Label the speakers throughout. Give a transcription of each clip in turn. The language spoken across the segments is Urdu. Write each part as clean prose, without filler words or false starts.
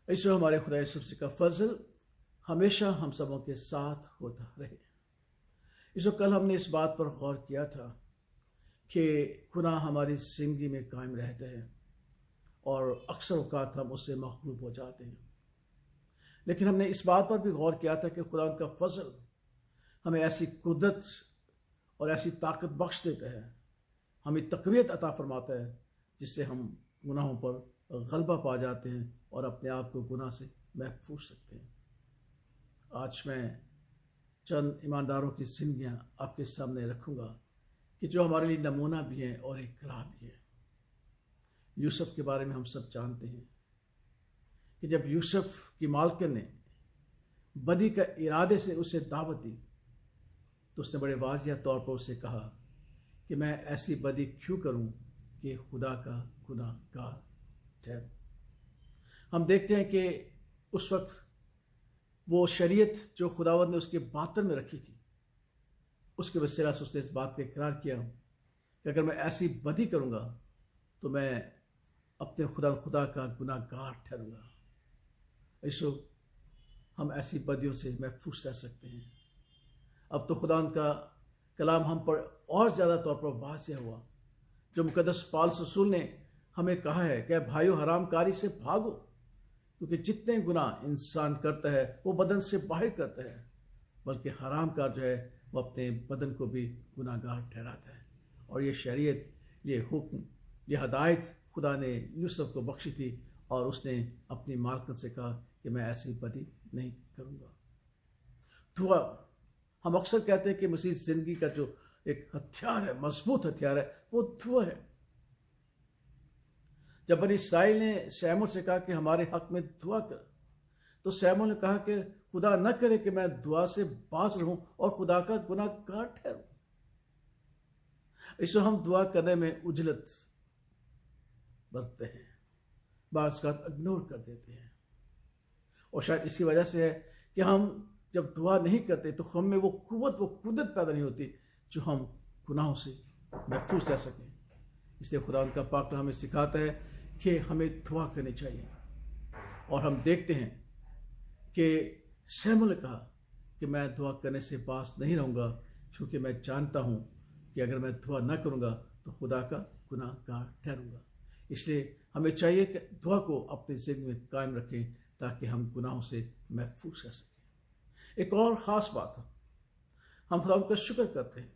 Speaker 1: ایسو ہمارے خدا یسوع مسیح کا فضل ہمیشہ ہم سبوں کے ساتھ ہوتا رہے۔ اس وقت کل ہم نے اس بات پر غور کیا تھا کہ گناہ ہماری زندگی میں قائم رہتے ہیں اور اکثر اوقات ہم اس سے مغلوب ہو جاتے ہیں، لیکن ہم نے اس بات پر بھی غور کیا تھا کہ خدا کا فضل ہمیں ایسی قدرت اور ایسی طاقت بخش دیتا ہے، ہمیں تقویت عطا فرماتا ہے جس سے ہم گناہوں پر غلبہ پا جاتے ہیں اور اپنے آپ کو گناہ سے محفوظ رکھتے ہیں۔ آج میں چند ایمانداروں کی زندگیاں آپ کے سامنے رکھوں گا کہ جو ہمارے لیے نمونہ بھی ہیں اور ایک راہ بھی ہے۔ یوسف کے بارے میں ہم سب جانتے ہیں کہ جب یوسف کی مالکن نے بدی کا ارادے سے اسے دعوت دی تو اس نے بڑے واضح طور پر اسے کہا کہ میں ایسی بدی کیوں کروں کہ خدا کا گناہ گار ٹھہروں۔ ہم دیکھتے ہیں کہ اس وقت وہ شریعت جو خداوند نے اس کے باطن میں رکھی تھی، اس کے وسیلہ سے اس نے اس بات کا اقرار کیا کہ اگر میں ایسی بدی کروں گا تو میں اپنے خدا کا گناہ گار ٹھہروں گا۔ ایسو ہم ایسی بدیوں سے محفوظ رہ سکتے ہیں۔ اب تو خدا کا کلام ہم پر اور زیادہ طور پر واضح ہوا، جو مقدس پالس رسول نے ہمیں کہا ہے کہ بھائیو حرام کاری سے بھاگو، کیونکہ جتنے گناہ انسان کرتا ہے وہ بدن سے باہر کرتا ہے، بلکہ حرام کار جو ہے وہ اپنے بدن کو بھی گناہ گار ٹھہراتا ہے۔ اور یہ شریعت، یہ حکم، یہ ہدایت خدا نے یوسف کو بخشی تھی، اور اس نے اپنی مالکن سے کہا کہ میں ایسی بدی نہیں کروں گا۔ دعا، ہم اکثر کہتے ہیں کہ مسیح زندگی کا جو ایک ہتھیار ہے، مضبوط ہتھیار ہے، وہ دعا ہے۔ جب بنی اسرائیل نے سیموئیل سے کہا کہ ہمارے حق میں دعا کر، تو سیموئیل نے کہا کہ خدا نہ کرے کہ میں دعا سے باز رہوں اور خدا کا گناہ گار ٹھہروں۔ اس ہم دعا کرنے میں عجلت برتتے ہیں، بعض کا اگنور کر دیتے ہیں، اور شاید اسی وجہ سے ہے کہ ہم جب دعا نہیں کرتے تو ہم میں وہ قوت، وہ قدرت پیدا نہیں ہوتی جو ہم گناہوں سے محفوظ رہ سکیں۔ اس لیے خدا ان کا پاک کلام ہمیں سکھاتا ہے کہ ہمیں دعا کرنی چاہیے، اور ہم دیکھتے ہیں کہ سیموئیل نے کہا کہ میں دعا کرنے سے باز نہیں رہوں گا، کیونکہ میں جانتا ہوں کہ اگر میں دعا نہ کروں گا تو خدا کا گناہ گار ٹھہروں گا۔ اس لیے ہمیں چاہیے کہ دعا کو اپنی زندگی میں قائم رکھیں تاکہ ہم گناہوں سے محفوظ رہ سکیں۔ ایک اور خاص بات ہے، ہم خدا کا شکر کرتے ہیں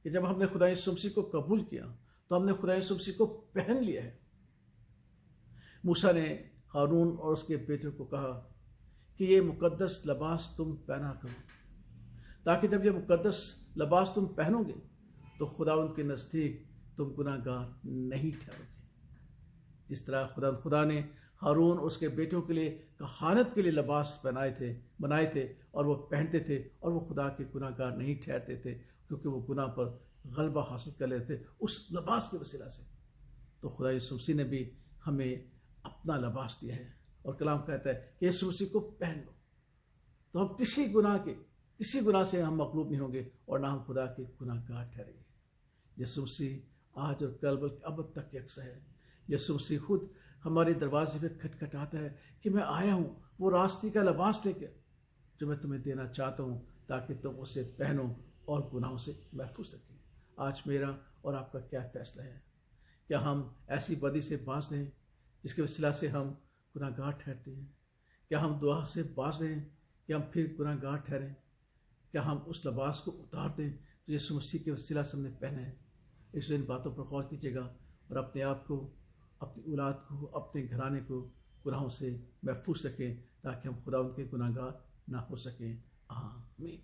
Speaker 1: کہ جب ہم نے خدا یسوع مسیح کو قبول کیا تو ہم نے خدا یسوع مسیح کو پہن لیا ہے۔ موسیٰ نے ہارون اور اس کے بیٹے کو کہا کہ یہ مقدس لباس تم پہنا کرو، تاکہ جب یہ مقدس لباس تم پہنو گے تو خدا ان کے نزدیک تم گناہ گار نہیں ٹھہرو گے۔ جس طرح خدا نے ہارون اور اس کے بیٹوں کے لیے کہانت کے لیے لباس بنائے تھے اور وہ پہنتے تھے، اور وہ خدا کے گناہ گار نہیں ٹھہرتے تھے، کیونکہ وہ گناہ پر غلبہ حاصل کر لیتے تھے اس لباس کے وسیلہ سے۔ تو خدا یسوع مسیح نے بھی ہمیں اپنا لباس دیا ہے، اور کلام کہتا ہے کہ یسوع مسیح کو پہن لو، تو ہم کسی گناہ سے ہم مغلوب نہیں ہوں گے، اور نہ ہم خدا کے گناہ گار ٹھہریں گے۔ یسوع مسیح آج اور کل بلکہ ابد تک یکساں ہے۔ یسوع مسیح خود ہمارے دروازے پہ کھٹکھٹاتا ہے کہ میں آیا ہوں وہ راستی کا لباس لے کے، جو میں تمہیں دینا چاہتا ہوں تاکہ تم اسے پہنو اور گناہوں سے محفوظ رکھیں۔ آج میرا اور آپ کا کیا فیصلہ ہے؟ کیا ہم ایسی بدی سے باز رہیں جس کے وسیلہ سے ہم گناہ گار ٹھہرتے ہیں؟ کیا ہم دعا سے باز رہیں کہ ہم پھر گناہ گار ٹھہریں؟ کیا ہم اس لباس کو اتار دیں جو یسوع مسیح کے وسیلہ سے ہم نے پہنا ہے؟ اس لیے ان باتوں پر غور کیجیے گا، اور اپنے آپ کو، اپنی اولاد کو، اپنے گھرانے کو گناہوں سے محفوظ رکھیں تاکہ ہم خدا ان کے گناہ گار نہ ہو سکیں۔ آمین۔